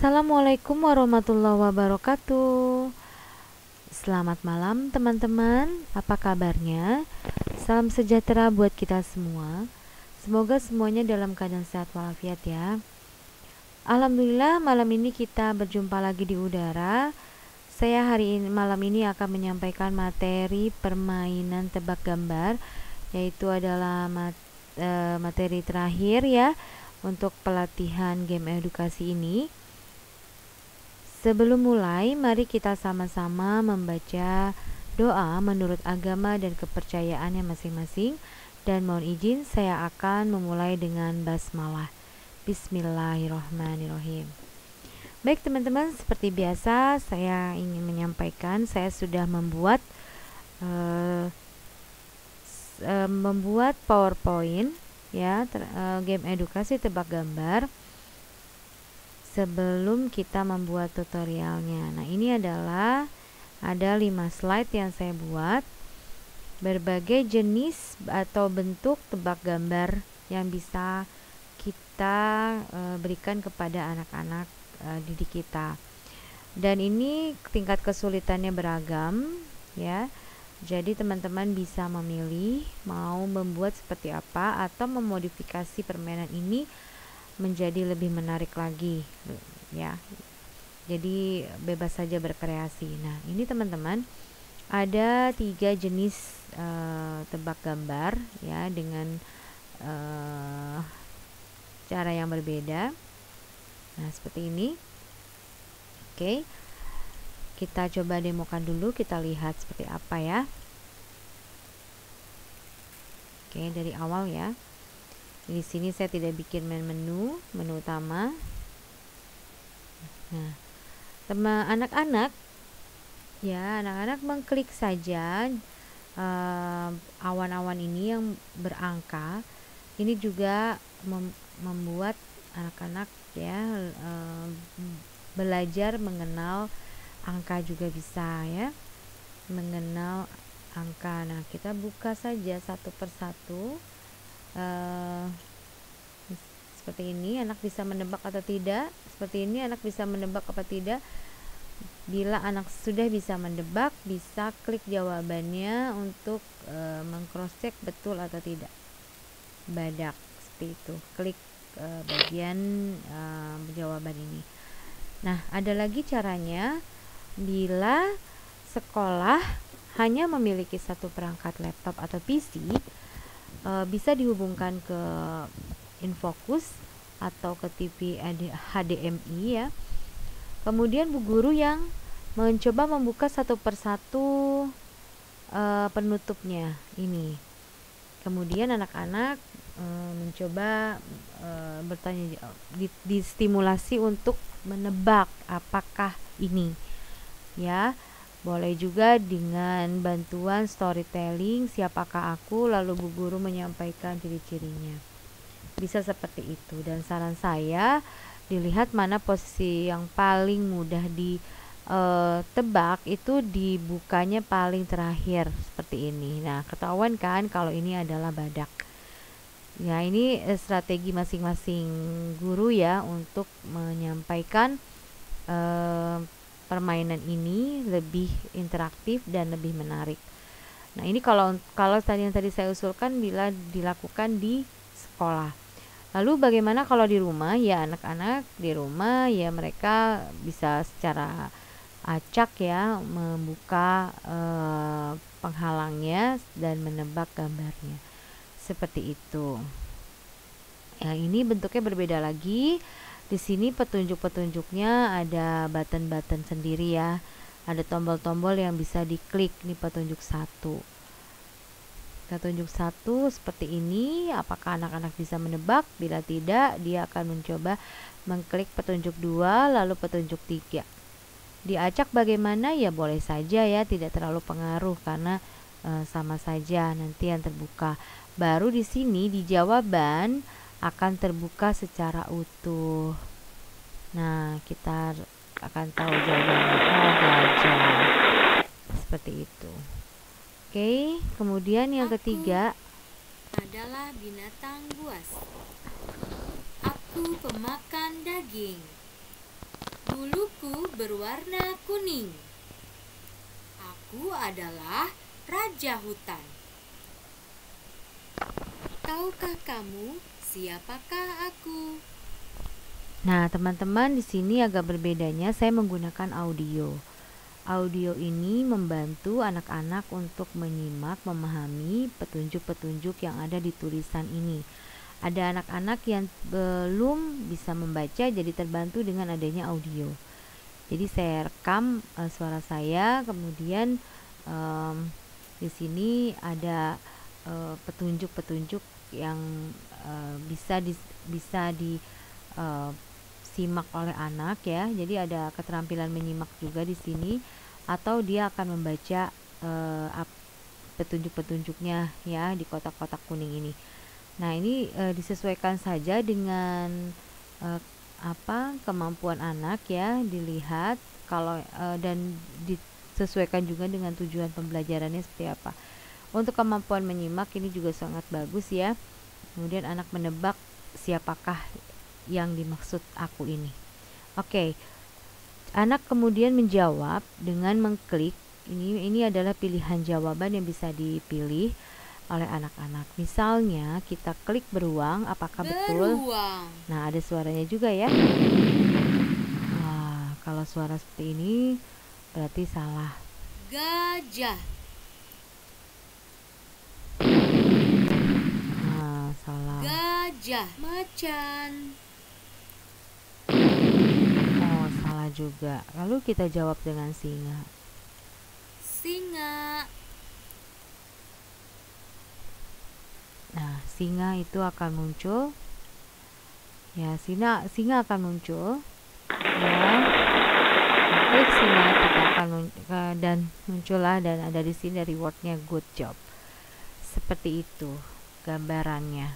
Assalamualaikum warahmatullahi wabarakatuh. Selamat malam teman-teman, apa kabarnya? Salam sejahtera buat kita semua. Semoga semuanya dalam keadaan sehat walafiat ya. Alhamdulillah malam ini kita berjumpa lagi di udara. Saya malam ini akan menyampaikan materi permainan tebak gambar, yaitu adalah materi terakhir ya untuk pelatihan game edukasi ini. Sebelum mulai, mari kita sama-sama membaca doa menurut agama dan kepercayaannya masing-masing. Dan mohon izin, saya akan memulai dengan basmalah. Bismillahirrahmanirrahim. Baik teman-teman, seperti biasa saya ingin menyampaikan, saya sudah membuat PowerPoint ya, game edukasi tebak gambar. Sebelum kita membuat tutorialnya. Nah, ini adalah ada 5 slide yang saya buat. Berbagai jenis atau bentuk tebak gambar yang bisa kita berikan kepada anak-anak didik kita. Dan ini tingkat kesulitannya beragam ya. Jadi teman-teman bisa memilih mau membuat seperti apa atau memodifikasi permainan ini menjadi lebih menarik lagi ya. Jadi bebas saja berkreasi. Nah, ini teman-teman ada 3 jenis tebak gambar ya, dengan cara yang berbeda. Nah, seperti ini. Oke, kita coba demokan dulu, kita lihat seperti apa ya. Oke, dari awal ya. Di sini saya tidak bikin menu utama. Nah, teman anak-anak ya, anak-anak mengklik saja awan-awan ini yang berangka. Ini juga membuat anak-anak ya belajar mengenal angka juga bisa ya, mengenal angka. Nah, kita buka saja satu persatu. Seperti ini, anak bisa menebak atau tidak. Seperti ini, anak bisa menebak apa tidak. Bila anak sudah bisa menebak, bisa klik jawabannya untuk meng-cross-check betul atau tidak. Badak, seperti itu. Klik bagian jawaban ini. Nah, ada lagi caranya. Bila sekolah hanya memiliki satu perangkat laptop atau PC, bisa dihubungkan ke infocus atau ke TV HDMI ya. Kemudian bu guru yang mencoba membuka satu persatu penutupnya ini. Kemudian anak-anak mencoba bertanya, distimulasi untuk menebak apakah ini ya. Boleh juga dengan bantuan storytelling, siapakah aku, lalu bu guru menyampaikan ciri-cirinya. Bisa seperti itu. Dan saran saya, dilihat mana posisi yang paling mudah ditebak, itu dibukanya paling terakhir seperti ini. Nah, ketahuan kan kalau ini adalah badak. Ya, ini strategi masing-masing guru ya untuk menyampaikan permainan ini lebih interaktif dan lebih menarik. Nah, ini kalau yang tadi saya usulkan bila dilakukan di sekolah. Lalu bagaimana kalau di rumah? Ya, anak-anak di rumah ya mereka bisa secara acak ya membuka penghalangnya dan menebak gambarnya. Seperti itu. Ya, ini bentuknya berbeda lagi. Di sini petunjuk-petunjuknya ada button-button sendiri ya. Ada tombol-tombol yang bisa diklik. Nih petunjuk 1. Petunjuk 1 seperti ini. Apakah anak-anak bisa menebak? Bila tidak, dia akan mencoba mengklik petunjuk 2 lalu petunjuk 3. Diacak bagaimana? Ya boleh saja ya, tidak terlalu pengaruh karena sama saja nanti yang terbuka. Baru di sini di jawaban akan terbuka secara utuh. Nah, kita akan tahu jawabannya. Oh, gajah. Seperti itu. Oke, kemudian yang ketiga adalah binatang buas. Aku pemakan daging. Buluku berwarna kuning. Aku adalah raja hutan. Tahukah kamu siapakah aku? Nah, teman-teman, di sini agak berbedanya saya menggunakan audio. Audio ini membantu anak-anak untuk menyimak, memahami petunjuk-petunjuk yang ada di tulisan ini. Ada anak-anak yang belum bisa membaca, jadi terbantu dengan adanya audio. Jadi saya rekam suara saya, kemudian di sini ada petunjuk-petunjuk yang bisa disimak oleh anak ya. Jadi ada keterampilan menyimak juga di sini, atau dia akan membaca petunjuk-petunjuknya ya di kotak-kotak kuning ini. Nah, ini disesuaikan saja dengan kemampuan anak ya, dilihat kalau dan disesuaikan juga dengan tujuan pembelajarannya seperti apa. Untuk kemampuan menyimak ini juga sangat bagus ya. Kemudian anak menebak siapakah yang dimaksud aku ini. Oke. Anak kemudian menjawab dengan mengklik. Ini adalah pilihan jawaban yang bisa dipilih oleh anak-anak. Misalnya kita klik beruang, apakah betul? Beruang. Nah, ada suaranya juga ya. Kalau suara seperti ini berarti salah. Gajah. Salah. Gajah. Macan. Oh, salah juga. Lalu kita jawab dengan singa. Singa. Nah, singa itu akan muncul. Ya, singa akan muncul. Ya. Klik singa, kita akan muncullah dan ada di sini rewardnya good job. Seperti itu gambarannya.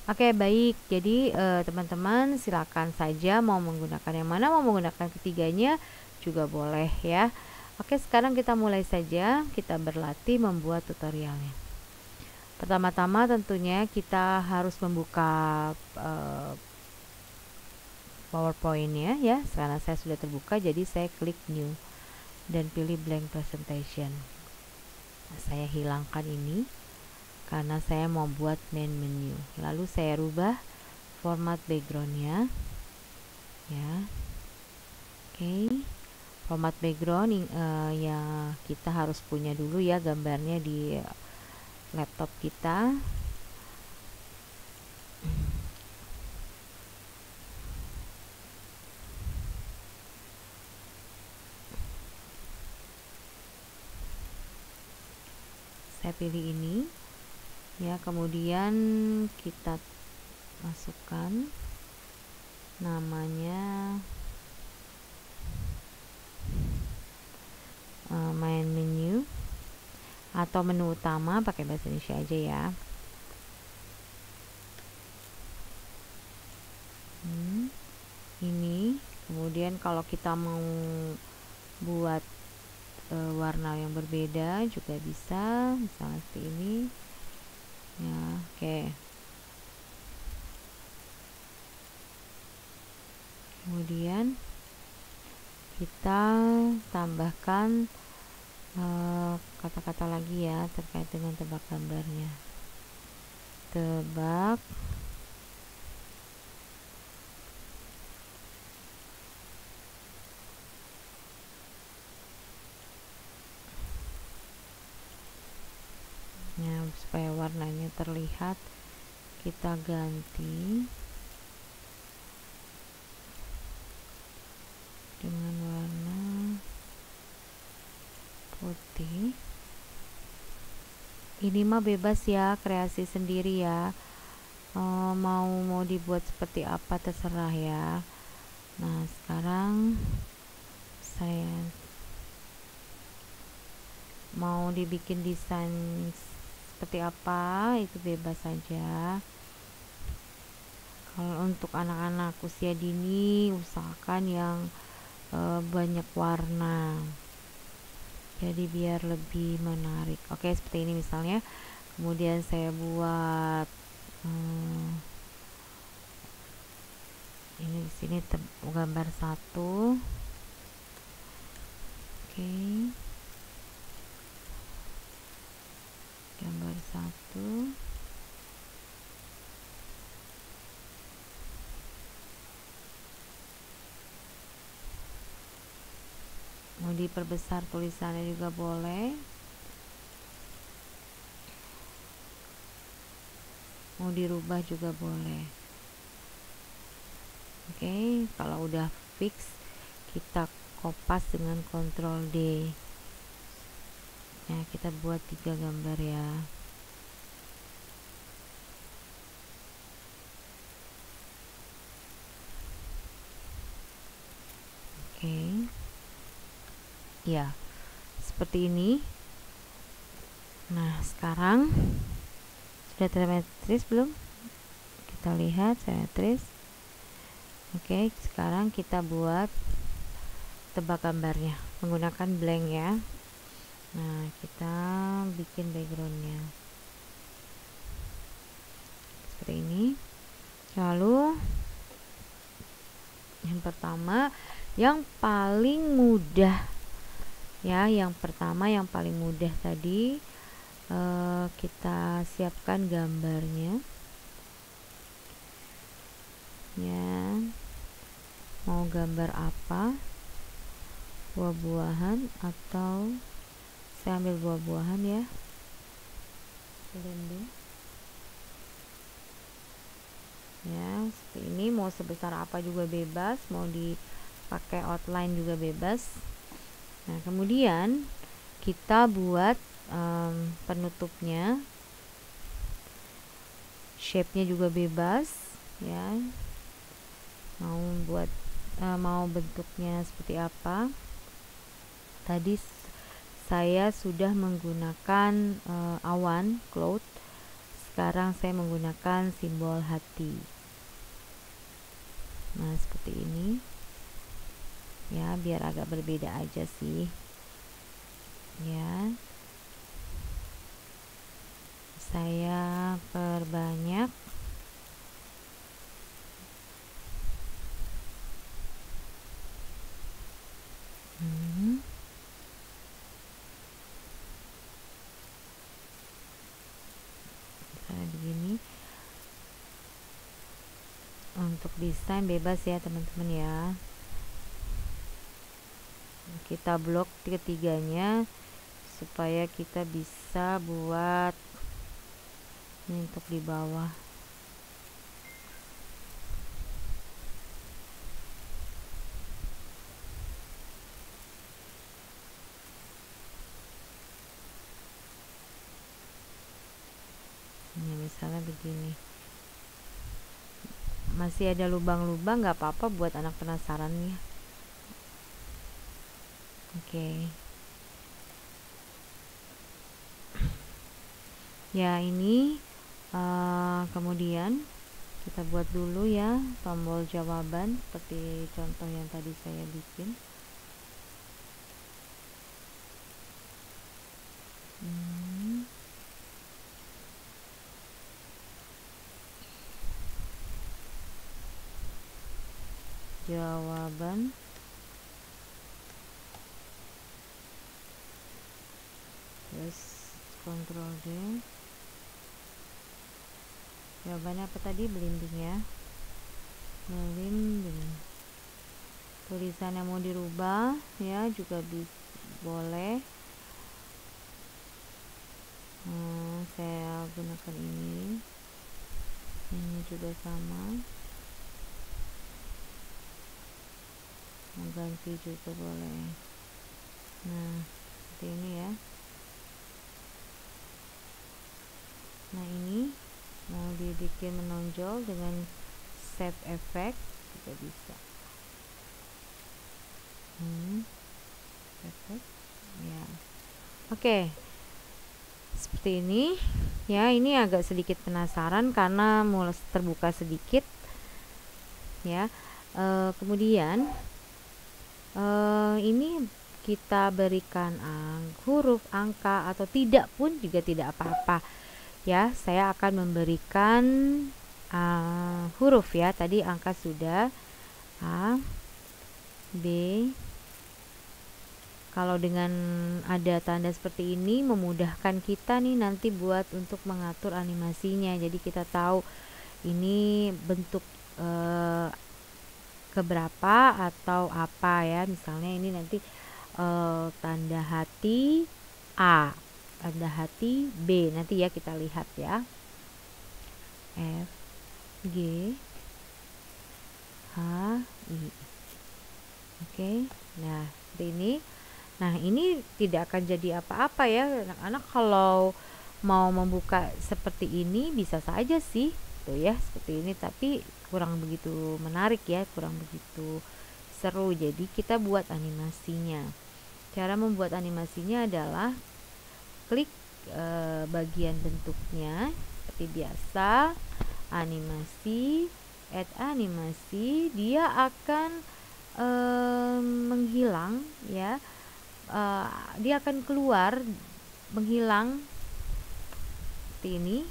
Oke, baik. Jadi teman-teman silakan saja mau menggunakan yang mana, mau menggunakan ketiganya juga boleh ya. Oke, sekarang kita mulai saja. Kita berlatih membuat tutorialnya. Pertama-tama tentunya kita harus membuka PowerPoint-nya ya. Karena saya sudah terbuka, jadi saya klik new dan pilih blank presentation. Nah, saya hilangkan ini karena saya mau buat main menu. Lalu saya rubah format backgroundnya ya. Oke. Format background yang kita harus punya dulu ya gambarnya di laptop kita. Saya pilih ini ya, kemudian kita masukkan namanya main menu atau menu utama, pakai bahasa Indonesia aja ya. Ini kemudian kalau kita mau buat warna yang berbeda juga bisa, misalnya seperti ini ya. Oke. Kemudian kita tambahkan kata-kata lagi ya terkait dengan tebak gambarnya. Tebak ya, supaya warnanya terlihat kita ganti dengan warna putih. Ini mah bebas ya, kreasi sendiri ya. Mau dibuat seperti apa terserah ya. Nah, sekarang saya mau dibikin desain seperti apa itu bebas saja. Kalau untuk anak-anak usia dini usahakan yang banyak warna, jadi biar lebih menarik. Oke, seperti ini misalnya. Kemudian saya buat Ini di sini gambar 1. Oke. Gambar 1. Mau diperbesar tulisannya juga boleh, mau dirubah juga boleh. Oke, kalau udah fix kita kopas dengan Ctrl D. Ya, kita buat 3 gambar ya. Oke. Ya, seperti ini. Nah, sekarang sudah simetris belum? Kita lihat simetris. Oke, sekarang kita buat tebak gambarnya menggunakan blank ya. Nah, kita bikin backgroundnya seperti ini. Lalu yang pertama, yang paling mudah ya, yang paling mudah tadi, kita siapkan gambarnya ya. Mau gambar apa, buah-buahan, atau saya ambil buah-buahan ya, blending ya, seperti ini. Mau sebesar apa juga bebas, mau dipakai outline juga bebas. Nah, kemudian kita buat penutupnya, shape-nya juga bebas ya. Mau bentuknya seperti apa. Tadi saya sudah menggunakan awan, cloud. Sekarang saya menggunakan simbol hati. Nah, seperti ini ya, biar agak berbeda aja sih ya. Saya perbanyak. Begini. Untuk desain bebas ya teman-teman ya. Kita blok ketiganya supaya kita bisa buat ini untuk di bawah. Ini misalnya begini. Masih ada lubang-lubang, nggak apa-apa buat anak penasaran ya. Oke. Ya, ini kemudian kita buat dulu ya tombol jawaban seperti contoh yang tadi saya bikin. Jawaban terus Ctrl D. Jawabannya apa tadi? Blending ya, blending. Tulisannya mau dirubah ya juga boleh. Saya gunakan ini juga sama, mau ganti juga boleh. Nah, seperti ini ya. Nah, ini mau dibikin menonjol dengan save effect juga bisa. Effect ya. Oke. Seperti ini ya. Ini agak sedikit penasaran karena mulai terbuka sedikit ya. Kemudian ini kita berikan huruf, angka, atau tidak pun juga tidak apa-apa ya. Saya akan memberikan huruf ya. Tadi angka sudah, A, B. Kalau dengan ada tanda seperti ini memudahkan kita nih nanti buat untuk mengatur animasinya. Jadi kita tahu ini bentuk keberapa atau apa ya. Misalnya ini nanti tanda hati A, tanda hati B. Nanti ya kita lihat ya. F, G, H, I. Oke. Nah, seperti ini. Nah, ini tidak akan jadi apa-apa ya. Anak-anak kalau mau membuka seperti ini bisa saja sih, tuh ya, seperti ini, tapi kurang begitu menarik ya, kurang begitu seru. Jadi kita buat animasinya. Cara membuat animasinya adalah klik bagian bentuknya seperti biasa, animasi, add animasi, dia akan menghilang ya. Dia akan keluar menghilang seperti ini,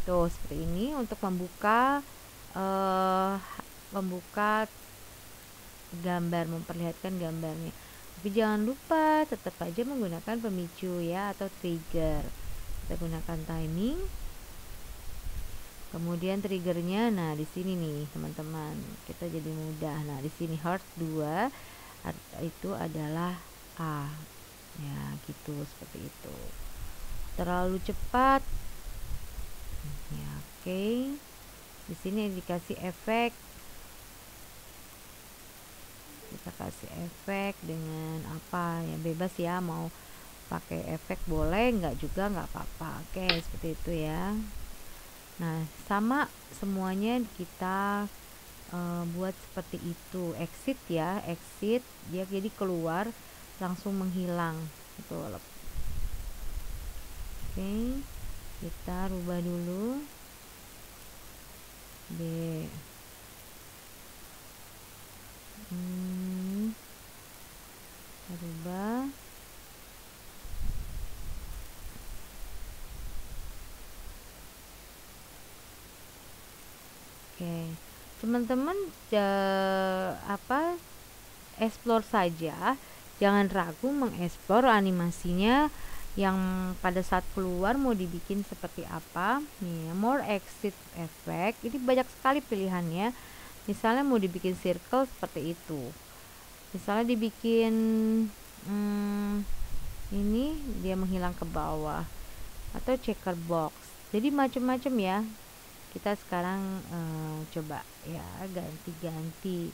tuh seperti ini, untuk membuka gambar, memperlihatkan gambarnya. Tapi jangan lupa tetap aja menggunakan pemicu ya, atau trigger. Kita gunakan timing, kemudian triggernya. Nah, di sini nih teman-teman, kita jadi mudah. Nah, di sini heart 2 itu adalah A ya, gitu, seperti itu. Terlalu cepat ya, oke. Di sini dikasih efek, kita kasih efek dengan apa ya, bebas ya, mau pakai efek boleh, enggak juga nggak apa-apa. Oke, seperti itu ya. Nah, sama semuanya kita buat seperti itu. Exit ya, exit, dia jadi keluar langsung menghilang gitu. Oke, kita rubah dulu. B, kita rubah. Oke, teman-teman explore saja, jangan ragu mengeksplor animasinya yang pada saat keluar mau dibikin seperti apa nih. More exit effect, ini banyak sekali pilihannya. Misalnya mau dibikin circle seperti itu, misalnya dibikin ini dia menghilang ke bawah, atau checker box, jadi macam-macam ya. Kita sekarang coba ya ganti-ganti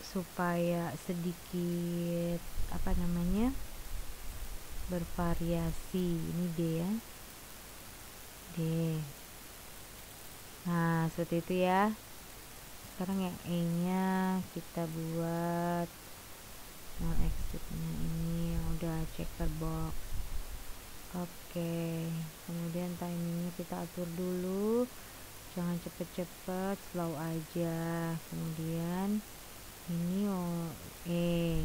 supaya sedikit bervariasi. Ini D ya, D. Nah, seperti itu ya. Sekarang yang E nya kita buat exitnya ini yang udah checker box. Oke, kemudian timingnya kita atur dulu, jangan cepet-cepet, slow aja. Kemudian ini E,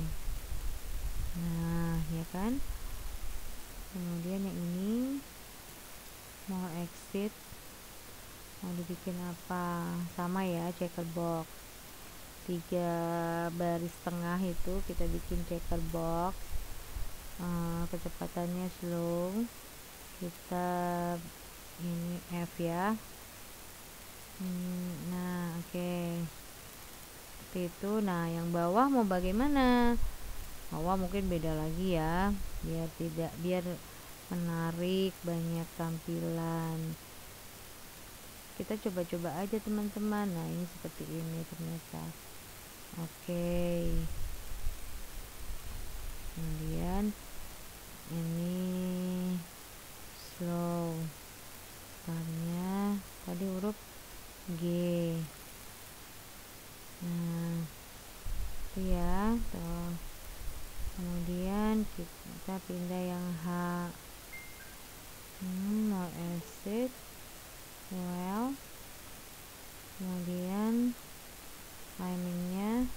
nah ya kan. Kemudian yang ini mau exit, mau dibikin apa, sama ya, checker box. 3 baris tengah itu kita bikin checker box. Kecepatannya slow, kita ini F ya. Nah, oke, seperti itu. Nah, yang bawah mau bagaimana? Bawah mungkin beda lagi ya, biar menarik, banyak tampilan. Kita coba-coba aja teman-teman. Nah, ini seperti ini ternyata. Oke, kemudian ini slow, startnya tadi huruf G. Nah, itu ya tuh. Kemudian kita pindah yang H, mau exit well. Kemudian timingnya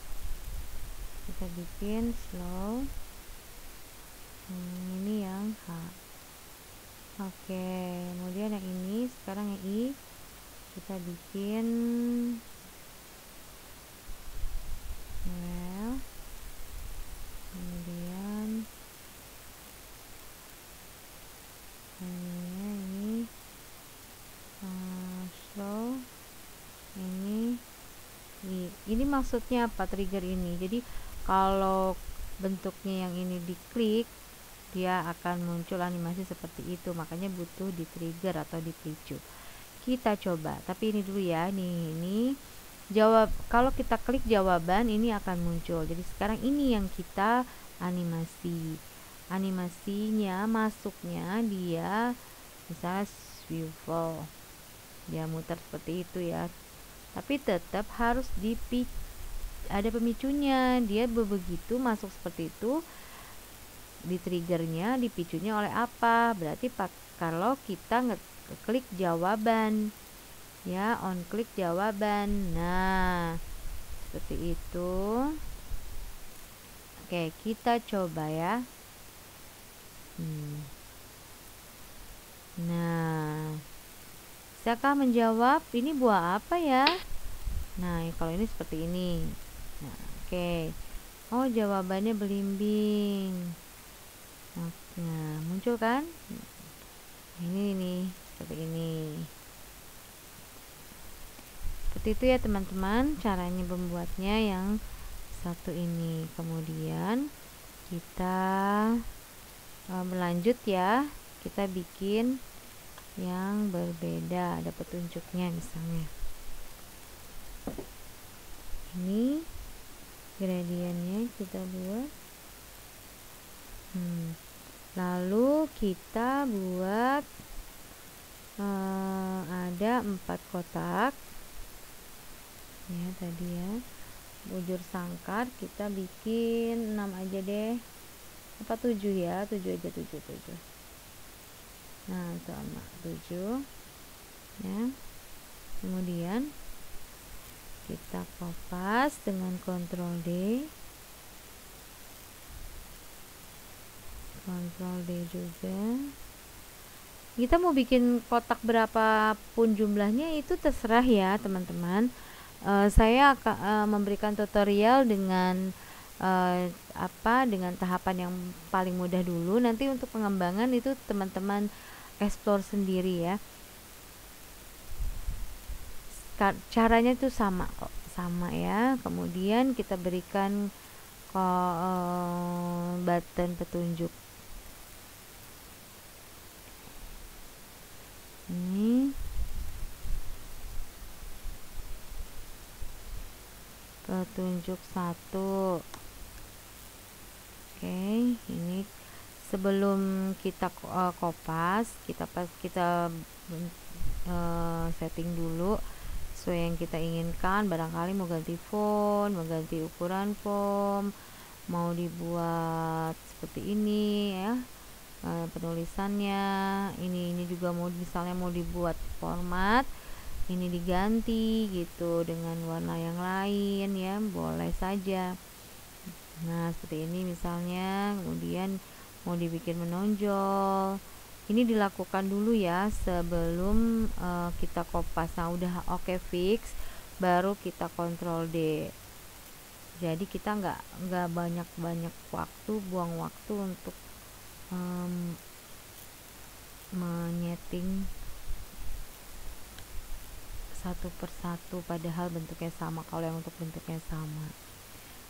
kita bikin slow. Ini yang H. Oke, kemudian yang ini sekarang yang I kita bikin ini slow. Ini maksudnya apa trigger ini? Jadi kalau bentuknya yang ini diklik, dia akan muncul animasi seperti itu, makanya butuh di trigger atau dipicu. Kita coba, tapi ini dulu ya. Ini jawab, kalau kita klik jawaban ini akan muncul. Jadi sekarang ini yang kita animasinya masuknya dia misalnya swivel, dia muter seperti itu ya, tapi tetap harus ada pemicunya. Dia begitu masuk seperti itu, di triggernya, dipicunya oleh apa? Berarti kalau kita klik jawaban ya, on klik jawaban. Nah, seperti itu. Oke, kita coba ya. Nah, bisakah menjawab ini buah apa ya? Nah, kalau ini seperti ini. Nah, oke. Oh, jawabannya belimbing. Nah, muncul kan? Ini nih, seperti ini. Seperti itu ya teman-teman, caranya membuatnya yang satu ini. Kemudian kita berlanjut ya. Kita bikin yang berbeda, ada petunjuknya misalnya. Ini gradiennya kita buat. Lalu kita buat ada 4 kotak ya tadi ya. Bujur sangkar kita bikin 6 aja deh, apa 7 ya, 7 aja, 7. Nah, sama 7 ya. Kemudian kita kopas dengan Ctrl D, Ctrl D juga. Kita mau bikin kotak berapapun jumlahnya itu terserah ya teman-teman. Saya akan memberikan tutorial dengan dengan tahapan yang paling mudah dulu. Nanti untuk pengembangan itu teman-teman explore sendiri ya. Caranya itu sama kok, sama ya. Kemudian kita berikan button petunjuk. Ini petunjuk 1. Oke, ini sebelum kita kopas, kita setting dulu sesuai yang kita inginkan. Barangkali mau ganti font, mau ganti ukuran font, mau dibuat seperti ini ya, penulisannya. Ini juga mau misalnya mau dibuat format, ini diganti gitu dengan warna yang lain ya, boleh saja. Nah, seperti ini misalnya. Kemudian mau dibikin menonjol, ini dilakukan dulu ya sebelum kita kopas. Nah, udah oke fix, baru kita Ctrl D. Jadi kita nggak banyak waktu, buang waktu untuk menyeting satu persatu padahal bentuknya sama kalau yang untuk bentuknya sama.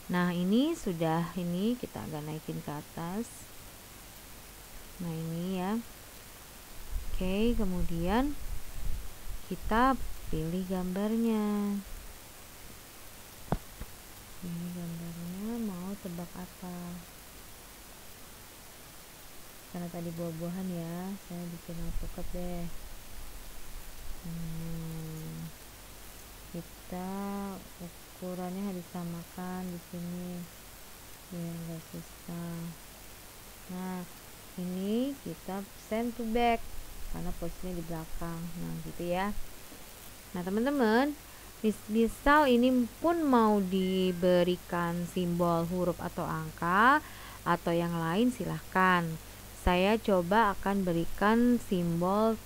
Nah, ini sudah, ini kita agak naikin ke atas. Nah, ini ya. Oke, kemudian kita pilih gambarnya. Ini gambarnya mau tebak apa? Karena tadi buah-buahan ya, saya bikin alpukat deh. Kita ukurannya harus samakan di sini biar nggak susah. Nah, ini kita send to back karena posisinya di belakang. Nah, gitu ya. Nah, teman-teman, misal ini pun mau diberikan simbol huruf atau angka atau yang lain, silahkan. Saya coba akan berikan simbol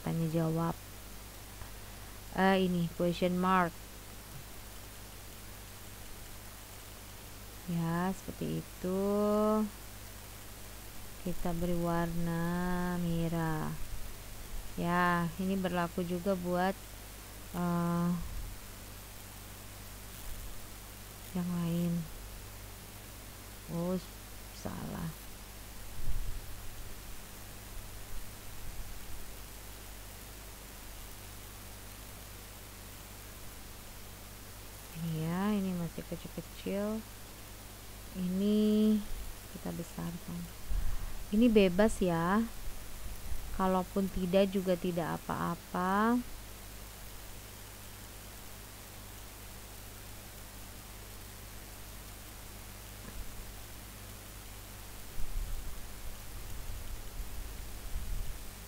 tanya jawab, ini question mark ya, seperti itu. kita beri warna merah ya. Ini berlaku juga buat yang lain. Oh, salah. Ya, ini masih kecil-kecil. Ini kita besarkan. Ini bebas ya. Kalaupun tidak juga tidak apa-apa.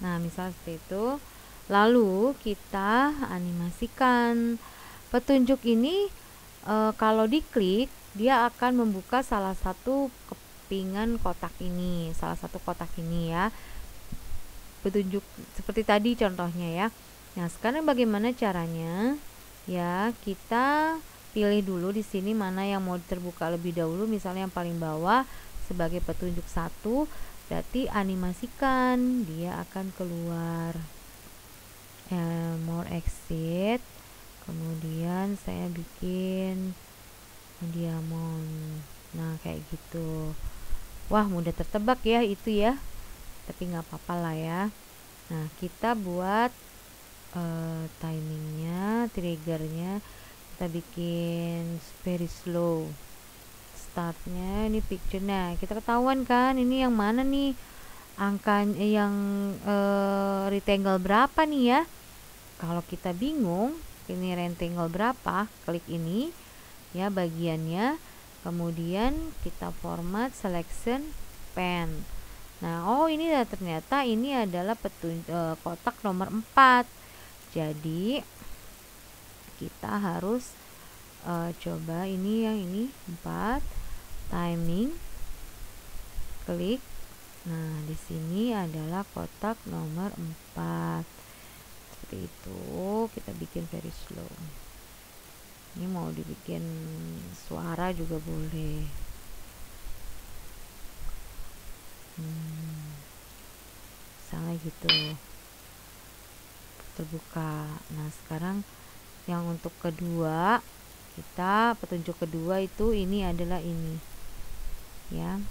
Nah, misal seperti itu. Lalu kita animasikan. Petunjuk ini kalau diklik dia akan membuka salah satu kepingan kotak ini, salah satu kotak ini ya. Petunjuk seperti tadi contohnya ya. Nah, sekarang bagaimana caranya? Ya, kita pilih dulu di sini mana yang mau terbuka lebih dahulu, misalnya yang paling bawah sebagai petunjuk 1, berarti animasikan, dia akan keluar. More exit. Kemudian saya bikin diamond. Nah, kayak gitu. Wah, mudah tertebak ya itu ya. Tapi nggak apa-apa lah ya. Nah, kita buat timingnya, triggernya kita bikin very slow. Startnya ini picture. Nah, kita ketahuan kan ini yang mana nih angka yang rectangle berapa nih ya. Kalau kita bingung ini rectangle berapa, klik ini ya bagiannya, kemudian kita format selection pen. Nah, oh ini ternyata ini adalah kotak nomor 4. Jadi kita harus coba ini yang ini 4, timing, klik. Nah, di sini adalah kotak nomor 4. Seperti itu, kita bikin very slow. Ini mau dibikin suara juga boleh. Misalnya gitu, terbuka. Nah, sekarang yang untuk kedua, kita petunjuk kedua itu ini adalah ini ya.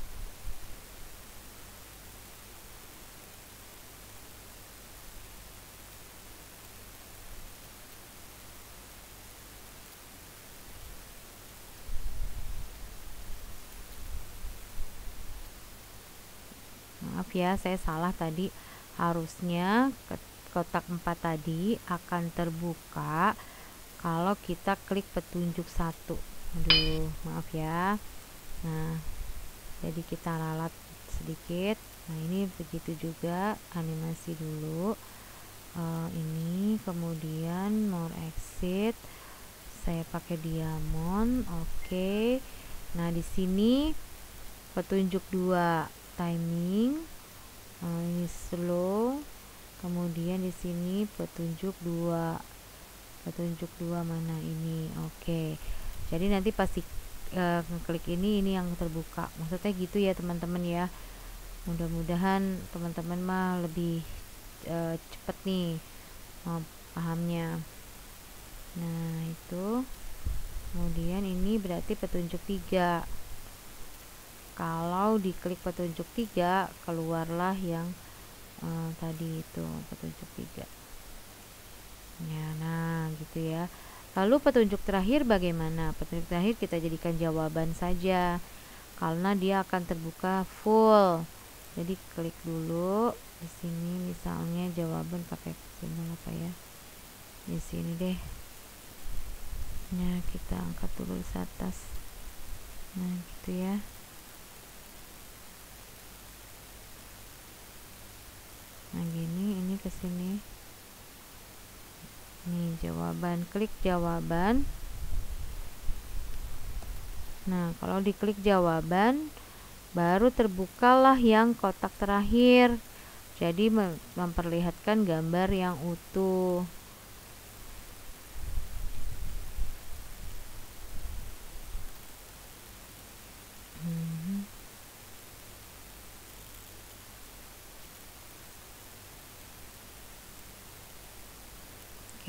Maaf ya, saya salah tadi. Harusnya kotak 4 tadi akan terbuka kalau kita klik petunjuk 1. Aduh, maaf ya. Nah, jadi kita ralat sedikit. Nah, ini begitu juga, animasi dulu. Ini kemudian more exit. Saya pakai diamond. Oke. Nah, di sini petunjuk 2 timing, ini slow. Kemudian di sini petunjuk 2 mana ini. Oke. Jadi nanti pasti klik ini yang terbuka. Maksudnya gitu ya teman-teman ya. Mudah-mudahan teman-teman mah lebih cepet nih pahamnya. Nah, itu. Kemudian ini berarti petunjuk 3. Kalau diklik petunjuk 3 keluarlah yang tadi itu petunjuk 3 ya. Nah, gitu ya. Lalu petunjuk terakhir bagaimana? Petunjuk terakhir kita jadikan jawaban saja karena dia akan terbuka full. Jadi klik dulu di sini, misalnya jawaban pakai simbol apa ya, di sini deh. Nah, kita angkat dulu di atas. Nah, gitu ya. Nah, gini, ini ke sini. Nih jawaban, klik jawaban. Nah, kalau diklik jawaban baru terbukalah yang kotak terakhir. Jadi memperlihatkan gambar yang utuh.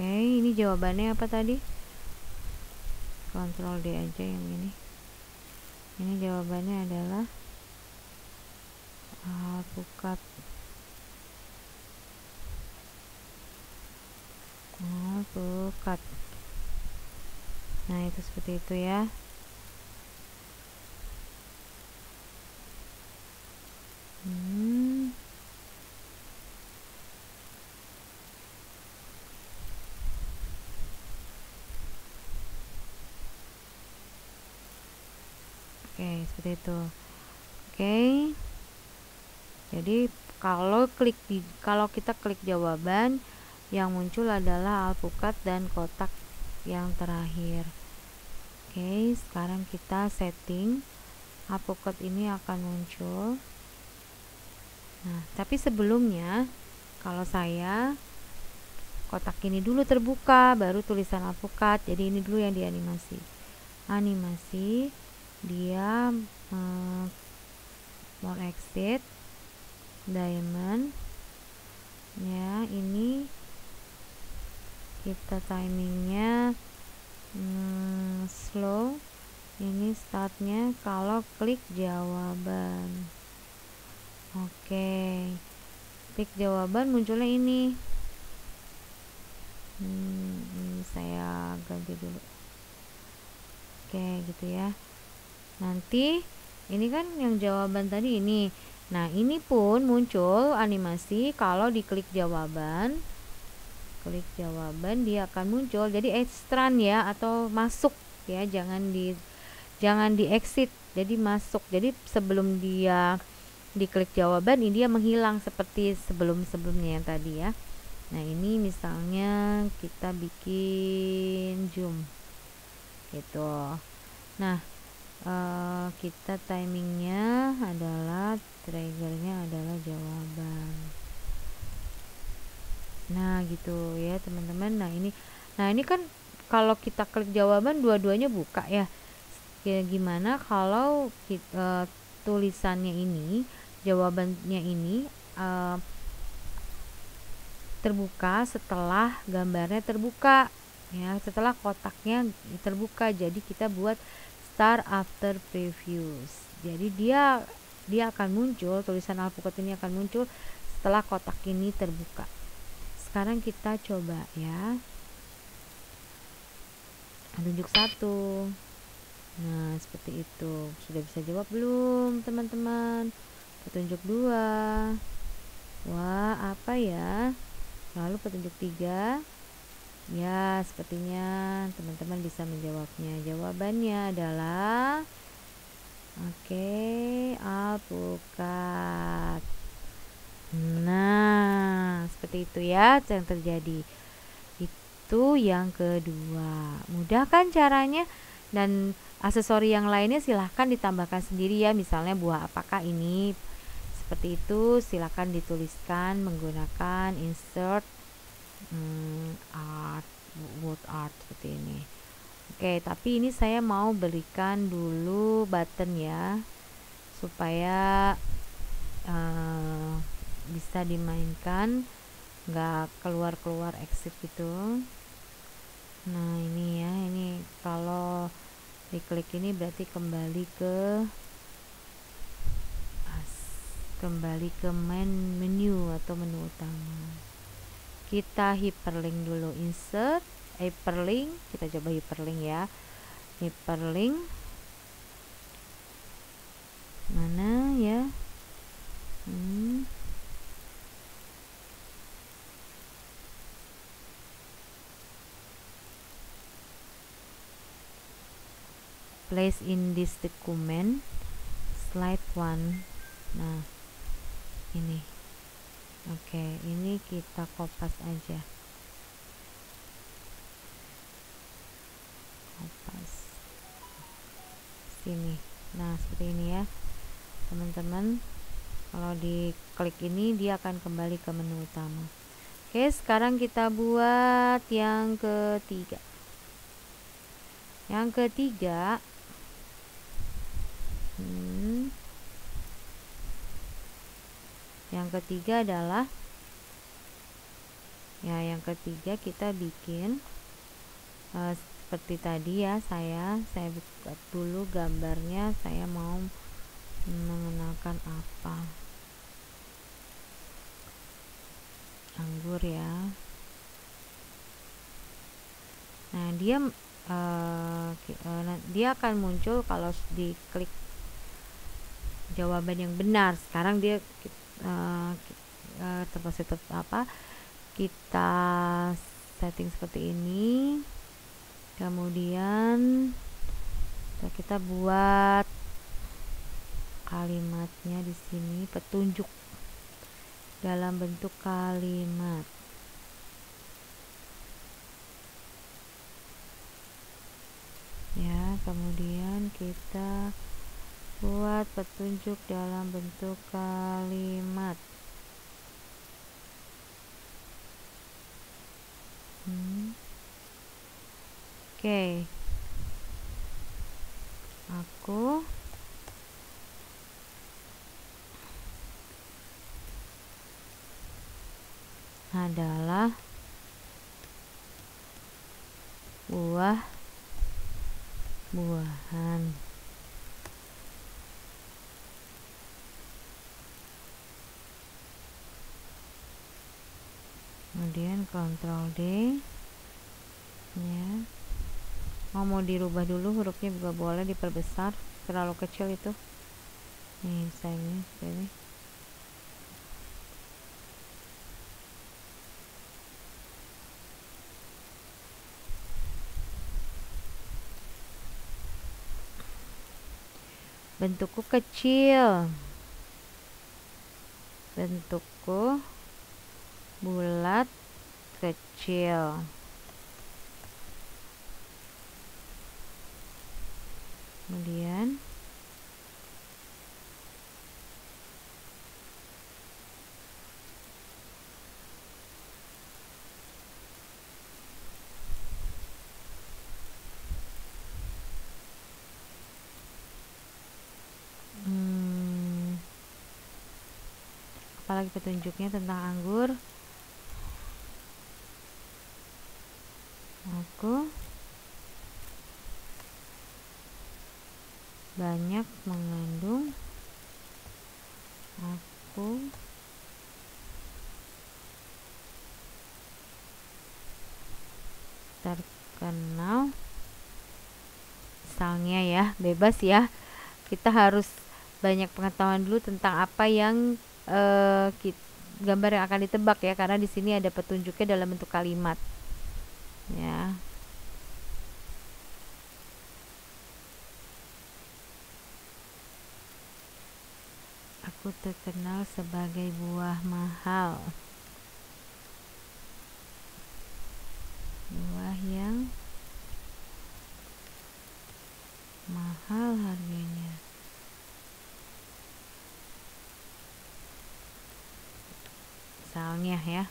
Oke, ini jawabannya apa tadi? Ctrl D aja yang ini. Ini jawabannya adalah alpukat. Alpukat. Nah, itu seperti itu ya. Oke, seperti itu. Oke. Jadi kalau kita klik jawaban, yang muncul adalah alpukat dan kotak yang terakhir. Oke, sekarang kita setting alpukat ini akan muncul. Nah, tapi sebelumnya kalau saya kotak ini dulu terbuka, baru tulisan alpukat. Jadi ini dulu yang dianimasi. Animasi, dia more exit, diamond. Ya, ini kita timingnya slow. Ini startnya kalau klik jawaban. Oke, klik jawaban munculnya ini. Ini saya ganti dulu. Oke, gitu ya. Nanti ini kan yang jawaban tadi ini. Nah, ini pun muncul animasi kalau diklik jawaban. Klik jawaban dia akan muncul. Jadi ekstran ya, atau masuk ya, jangan di exit. Jadi masuk. Jadi sebelum dia diklik jawaban, ini dia menghilang seperti sebelumnya yang tadi ya. Nah, ini misalnya kita bikin zoom gitu. Nah, kita timingnya adalah triggernya adalah jawaban. Nah, gitu ya teman-teman. Nah ini kan kalau kita klik jawaban dua-duanya buka ya. Ya, gimana kalau kita, tulisannya ini, jawabannya ini terbuka setelah gambarnya terbuka ya, setelah kotaknya terbuka. Jadi kita buat start after previews. Jadi dia akan muncul, tulisan alpukat ini akan muncul setelah kotak ini terbuka. Sekarang kita coba ya, tunjuk 1. Nah, seperti itu. Sudah bisa jawab belum teman-teman? Petunjuk 2. Wah, apa ya? Lalu petunjuk 3. Ya, sepertinya teman-teman bisa menjawabnya. Jawabannya adalah alpukat. Nah, seperti itu ya yang terjadi. Itu yang kedua. Mudah kan caranya? Dan aksesori yang lainnya silahkan ditambahkan sendiri ya. Misalnya buah apakah ini, seperti itu silahkan dituliskan menggunakan insert art, wood art seperti ini. Oke, tapi ini saya mau berikan dulu button ya, supaya bisa dimainkan, nggak keluar exit gitu. Nah, ini ya, ini kalau diklik ini berarti kembali ke main menu atau menu utama. Kita hyperlink dulu, insert hyperlink, kita coba hyperlink ya. Hyperlink mana ya? Place in this document, slide 1. Nah, ini. Oke, ini kita kopas aja. Kopas sini. Nah, seperti ini ya teman-teman. Kalau diklik ini dia akan kembali ke menu utama. Oke, sekarang kita buat yang ketiga. Yang ketiga, yang ketiga adalah Ya, yang ketiga kita bikin seperti tadi ya, saya buka dulu gambarnya. Saya mau mengenalkan apa, anggur ya. Nah, dia akan muncul kalau diklik jawaban yang benar. Sekarang dia terpaksa apa, kita setting seperti ini, kemudian kita buat kalimatnya di sini, petunjuk dalam bentuk kalimat. Ya, kemudian kita buat petunjuk dalam bentuk kalimat. Oke. Aku adalah buah-buahan. Kemudian Ctrl D ya. Mau dirubah dulu hurufnya juga boleh, diperbesar, terlalu kecil itu. Nih, misalnya ini. Bentukku kecil, bentukku bulat kecil. Kemudian apalagi petunjuknya tentang anggur. Aku banyak mengandung, aku terkenal, misalnya ya, bebas ya. Kita harus banyak pengetahuan dulu tentang apa yang gambar yang akan ditebak ya, karena di sini ada petunjuknya dalam bentuk kalimat ya. Aku terkenal sebagai buah mahal, buah yang mahal harganya. Misalnya ya.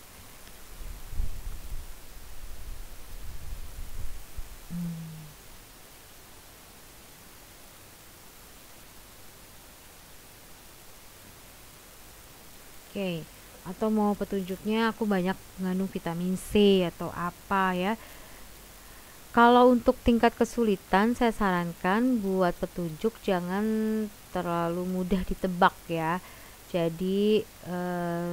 Oke, atau mau petunjuknya aku banyak mengandung vitamin C atau apa ya. Kalau untuk tingkat kesulitan, saya sarankan buat petunjuk jangan terlalu mudah ditebak ya. Jadi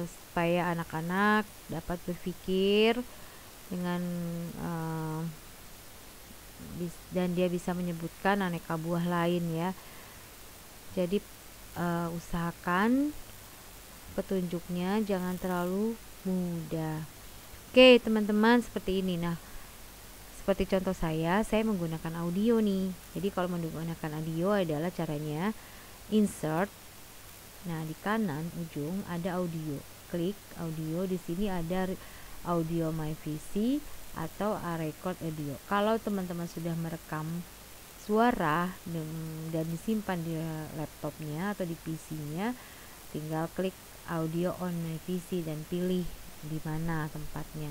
supaya anak-anak dapat berpikir dengan dan dia bisa menyebutkan aneka buah lain ya. Jadi usahakan petunjuknya jangan terlalu mudah. Oke teman-teman, seperti ini. Nah, seperti contoh saya menggunakan audio nih. Jadi kalau menggunakan audio adalah caranya insert. Nah, di kanan ujung ada audio. Klik audio, di sini ada audio MyVC atau record audio. Kalau teman-teman sudah merekam suara dan disimpan di laptopnya atau di PC-nya, tinggal klik audio on MyVC dan pilih di mana tempatnya.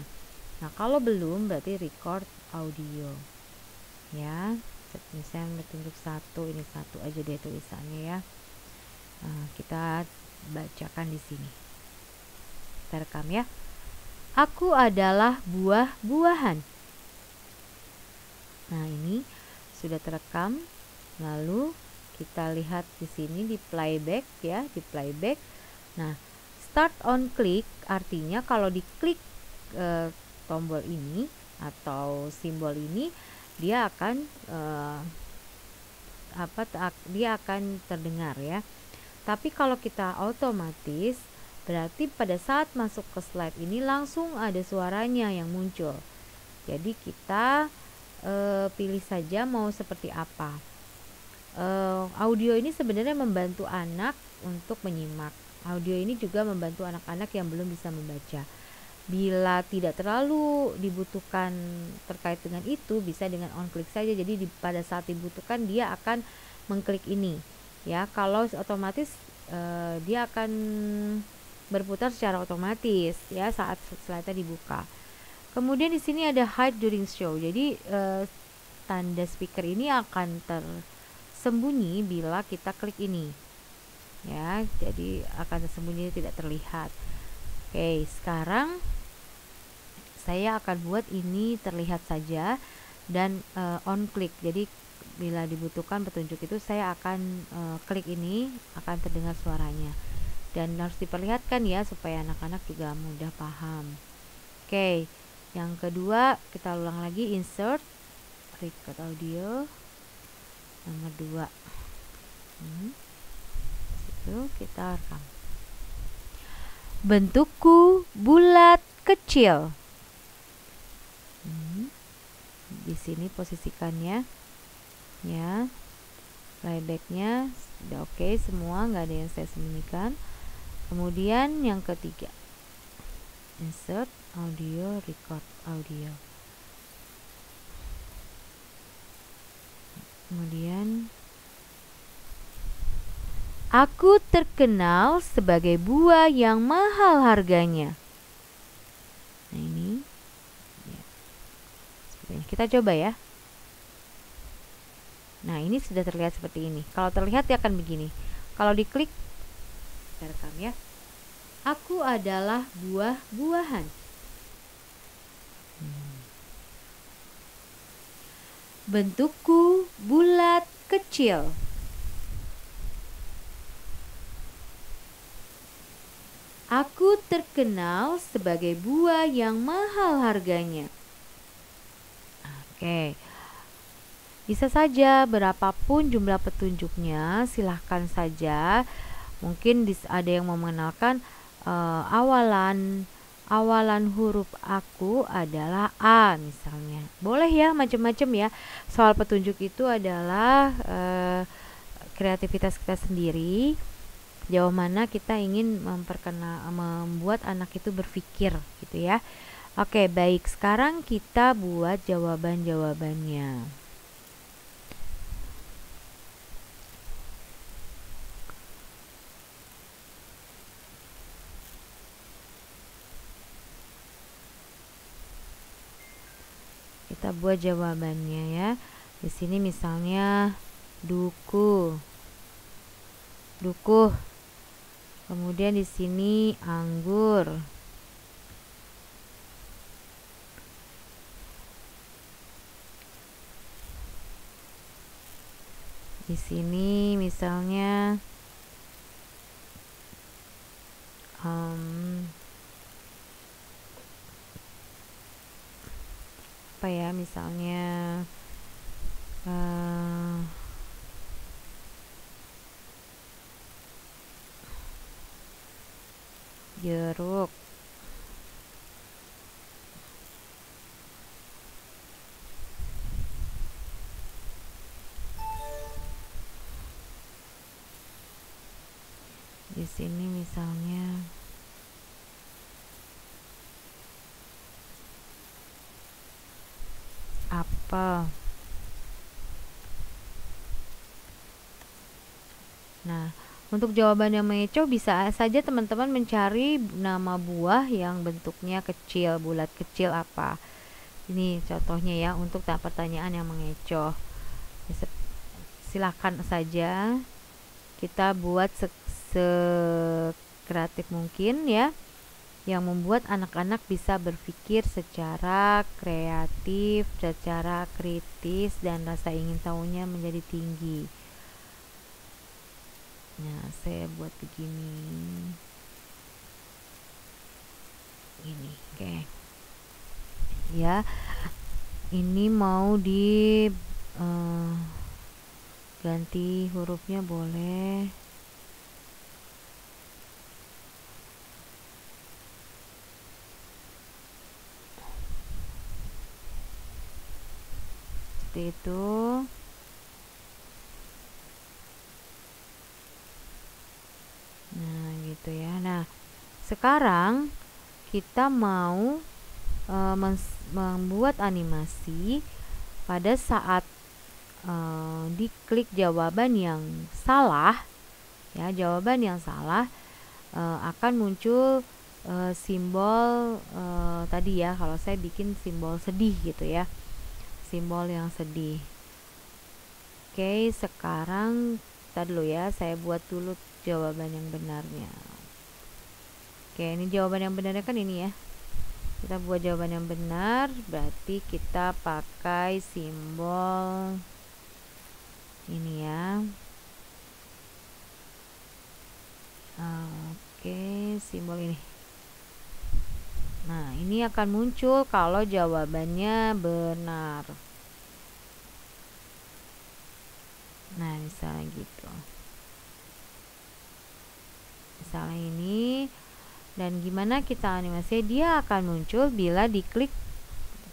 Nah, kalau belum berarti record audio ya. Misalnya tunjuk satu, ini satu aja deh tulisannya ya. Nah, kita bacakan di sini, kita rekam ya. Aku adalah buah-buahan. Nah, ini sudah terekam. Lalu kita lihat di sini di playback ya, di playback. Nah, start on click artinya kalau diklik tombol ini atau simbol ini, dia akan dia akan terdengar ya. Tapi kalau kita otomatis, berarti pada saat masuk ke slide ini langsung ada suaranya yang muncul. Jadi kita pilih saja mau seperti apa. Audio ini sebenarnya membantu anak untuk menyimak. Audio ini juga membantu anak-anak yang belum bisa membaca. Bila tidak terlalu dibutuhkan terkait dengan itu, bisa dengan on click saja. Jadi pada saat dibutuhkan dia akan mengklik ini ya. Kalau otomatis dia akan berputar secara otomatis ya saat slide-nya dibuka. Kemudian di sini ada hide during show. Jadi tanda speaker ini akan tersembunyi bila kita klik ini ya. Jadi akan tersembunyi, tidak terlihat. Oke, sekarang saya akan buat ini terlihat saja dan on click. Jadi bila dibutuhkan petunjuk itu saya akan klik ini, akan terdengar suaranya. Dan harus diperlihatkan ya supaya anak-anak juga mudah paham. Oke, yang kedua kita ulang lagi, insert record audio nomor 2. Situ kita rekam. Bentukku bulat kecil. Di sini posisikannya ya, playbacknya sudah oke semua, nggak ada yang saya sembunyikan. Kemudian yang ketiga, insert audio, record audio. Kemudian aku terkenal sebagai buah yang mahal harganya. Nah, ini ya, kita coba ya. Nah, ini sudah terlihat seperti ini. Kalau terlihat dia akan begini. Kalau diklik, kita rekam ya. Aku adalah buah-buahan. Bentukku bulat kecil. Aku terkenal sebagai buah yang mahal harganya. Oke. Bisa saja berapapun jumlah petunjuknya, silahkan saja. Mungkin ada yang mau mengenalkan awalan huruf aku adalah A misalnya. Boleh ya, macam-macam ya. Soal petunjuk itu adalah kreativitas kita sendiri. Jauh mana kita ingin membuat anak itu berpikir gitu ya. Oke, baik. Sekarang kita buat jawaban-jawabannya. Kita buat jawabannya ya. Di sini misalnya duku. Kemudian di sini anggur. Di sini misalnya apa ya, misalnya jeruk. Di sini misalnya apel. Nah, untuk jawaban yang mengecoh bisa saja teman-teman mencari nama buah yang bentuknya kecil, bulat kecil apa. Ini contohnya ya untuk pertanyaan yang mengecoh. Silakan saja kita buat sekreatif mungkin ya. yang membuat anak-anak bisa berpikir secara kreatif, secara kritis, dan rasa ingin tahunya menjadi tinggi. Nah, saya buat begini. Ini, oke. Ya, ini mau di ganti hurufnya boleh. Seperti itu. Nah, gitu ya. Nah, sekarang kita mau membuat animasi pada saat diklik jawaban yang salah, ya, jawaban yang salah akan muncul simbol tadi ya, kalau saya bikin simbol sedih gitu ya, simbol yang sedih. Oke, sekarang kita dulu ya, saya buat dulu jawaban yang benarnya. Oke, ini jawaban yang benarnya kan ini ya. Kita buat jawaban yang benar, berarti kita pakai simbol ini ya. Oke, simbol ini. Nah, ini akan muncul kalau jawabannya benar. Nah, misalnya gitu. Misalnya ini. Dan gimana kita animasi? Dia akan muncul bila diklik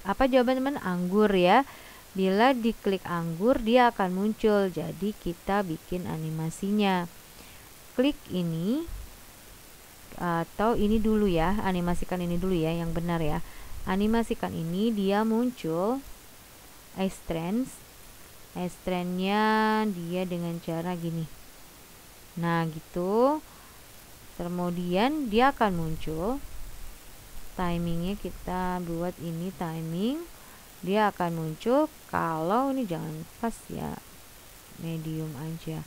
apa jawaban teman? Anggur ya. Bila diklik anggur dia akan muncul. Jadi kita bikin animasinya. Klik ini atau ini dulu ya. Animasikan ini dulu ya yang benar ya. Animasikan ini dia muncul extend-nya dia dengan cara gini. Nah, gitu. Kemudian dia akan muncul timingnya, kita buat ini timing, dia akan muncul kalau ini jangan pas ya, medium aja.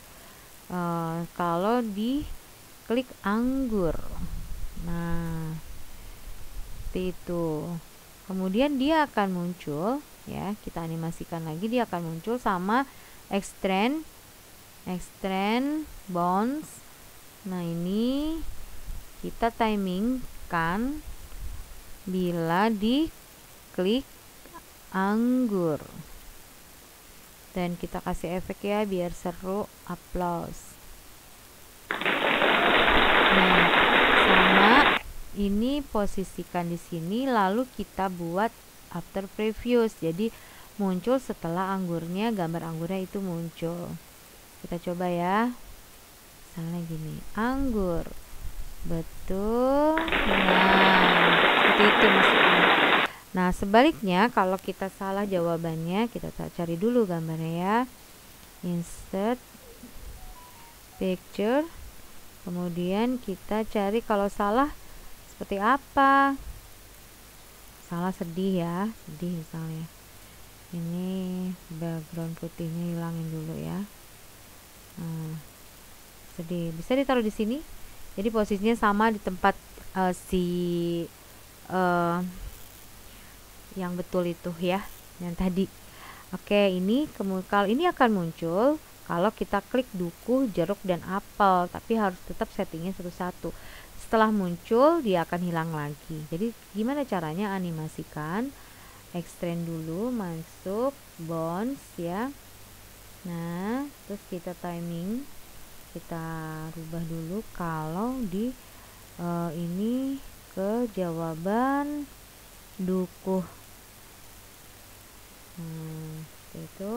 Kalau di klik anggur, nah seperti itu. Kemudian dia akan muncul ya, kita animasikan lagi, dia akan muncul sama extend bounce. Nah, ini kita timingkan bila diklik anggur. Dan kita kasih efek ya biar seru, applause. Nah, sama ini posisikan di sini lalu kita buat after previews. Jadi muncul setelah anggurnya, gambar anggurnya itu muncul. Kita coba ya. Misalnya gini, anggur, betul. Nah, seperti itu maksudnya. Nah, sebaliknya kalau kita salah jawabannya, kita cari dulu gambarnya ya. Insert picture, kemudian kita cari kalau salah seperti apa. Salah sedih ya, sedih misalnya. Ini background putihnya hilangin dulu ya. Nah, sedih bisa ditaruh di sini, jadi posisinya sama di tempat yang betul itu ya, yang tadi. Oke, ini kalau ini akan muncul kalau kita klik duku, jeruk, dan apel, tapi harus tetap settingnya satu-satu. Setelah muncul dia akan hilang lagi. Jadi gimana caranya? Animasikan, extend dulu, masuk bounce ya. Nah, terus kita timing, kita rubah dulu kalau di ini ke jawaban dukuh. Seperti itu.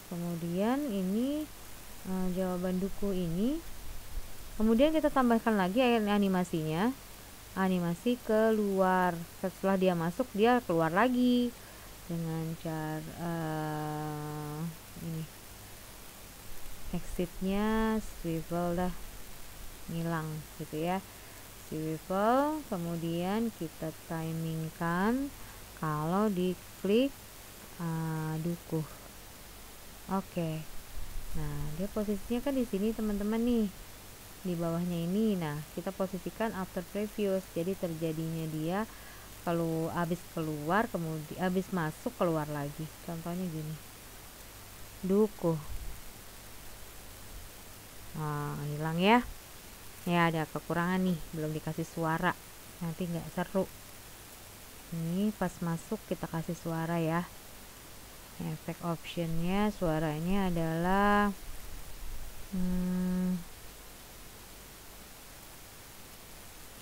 Kemudian ini jawaban dukuh ini. Kemudian kita tambahkan lagi animasinya. Animasi keluar. Setelah dia masuk, dia keluar lagi dengan cara ini. Exitnya swivel dah, ngilang gitu ya, swivel. Kemudian kita timingkan kalau diklik dukuh. Oke. Nah, dia posisinya kan di sini teman-teman nih. di bawahnya ini. Nah, kita posisikan after previous, jadi terjadinya dia kalau habis keluar kemudian habis masuk keluar lagi. Contohnya gini, dukuh. Hilang ya. Ya, ada kekurangan nih, belum dikasih suara, nanti nggak seru. Ini pas masuk kita kasih suara ya. Efek optionnya suaranya adalah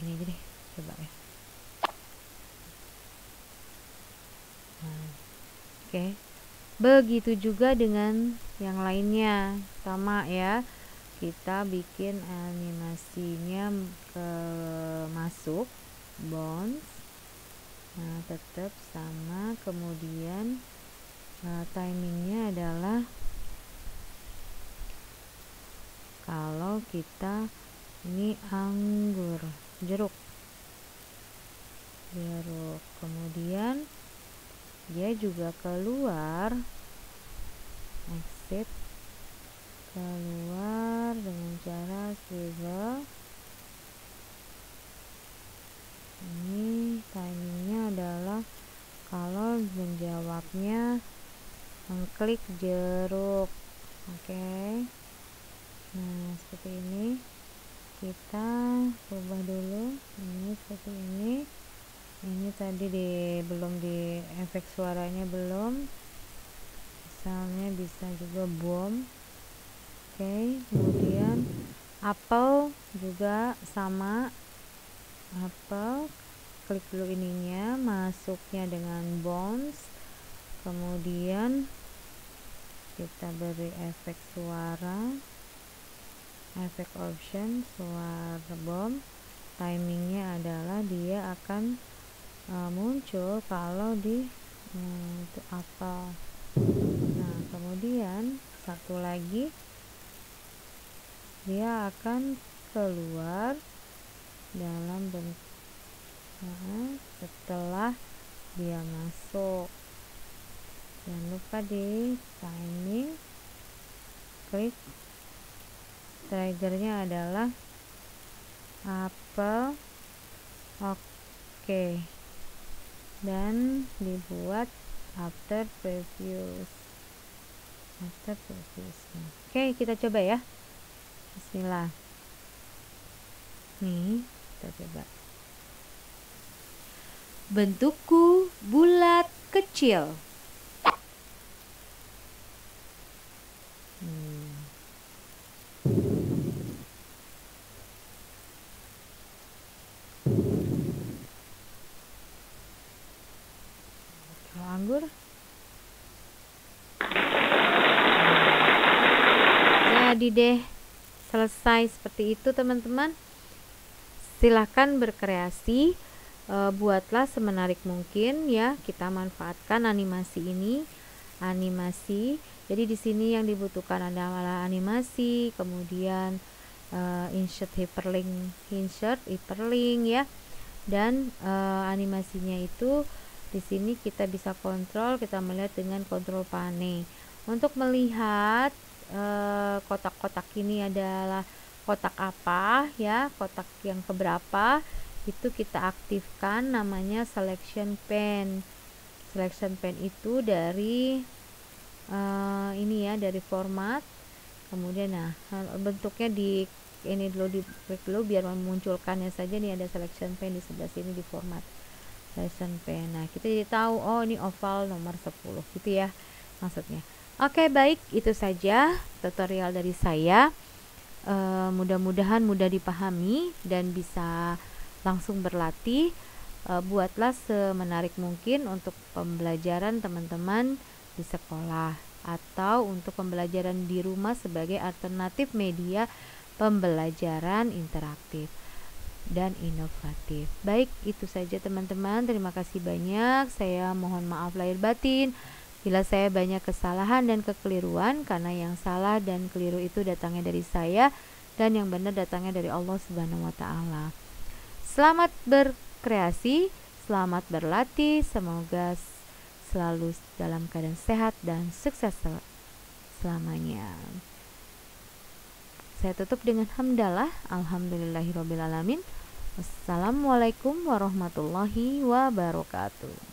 ini aja deh, coba ya. Oke. Begitu juga dengan yang lainnya, sama ya. Kita bikin animasinya ke masuk bounce. Nah, tetap sama. Kemudian timingnya adalah kalau kita ini anggur, jeruk, kemudian dia juga keluar, exit, keluar dengan cara swivel. Ini timingnya adalah kalau menjawabnya mengklik jeruk. Oke. Nah, seperti ini. Kita ubah dulu. Ini seperti ini. Ini tadi belum di efek suaranya belum. Misalnya bisa juga bom. Oke, kemudian apel juga sama. Apel, klik dulu ininya, masuknya dengan bounce, kemudian kita beri efek suara, efek option, suara bom. Timingnya adalah dia akan muncul kalau di itu apel. Nah, kemudian satu lagi dia akan keluar dalam bentuk setelah dia masuk. Jangan lupa di timing, klik, triggernya adalah apel. Oke, dan dibuat after previous. Oke, kita coba ya. Bismillah. Nih, kita coba. Bentukku bulat kecil. Kalau anggur, jadi deh, selesai seperti itu teman-teman. Silahkan berkreasi, buatlah semenarik mungkin ya. Kita manfaatkan animasi ini, jadi di sini yang dibutuhkan adalah animasi, kemudian insert hyperlink ya, dan animasinya itu di sini kita bisa kontrol, kita melihat dengan kontrol pane. Untuk melihat kotak-kotak ini adalah kotak apa ya, kotak yang keberapa, itu kita aktifkan namanya selection pen. Selection pen itu dari ini ya, dari format. Kemudian nah, bentuknya di ini dulu, di klik dulu biar memunculkannya saja. Nih ada selection pen di sebelah sini di format selection pen. Nah, kita jadi tahu oh ini oval nomor 10 gitu ya maksudnya. Oke, baik, itu saja tutorial dari saya. Mudah-mudahan mudah dipahami dan bisa langsung berlatih. Buatlah semenarik mungkin untuk pembelajaran teman-teman di sekolah atau untuk pembelajaran di rumah sebagai alternatif media pembelajaran interaktif dan inovatif. Baik, itu saja teman-teman. Terima kasih banyak. Saya mohon maaf lahir batin bila saya banyak kesalahan dan kekeliruan, karena yang salah dan keliru itu datangnya dari saya dan yang benar datangnya dari Allah Subhanahu wa taala. Selamat berkreasi, selamat berlatih, semoga selalu dalam keadaan sehat dan sukses selamanya. Saya tutup dengan hamdalah. Alhamdulillahirobbilalamin. Wassalamualaikum warahmatullahi wabarakatuh.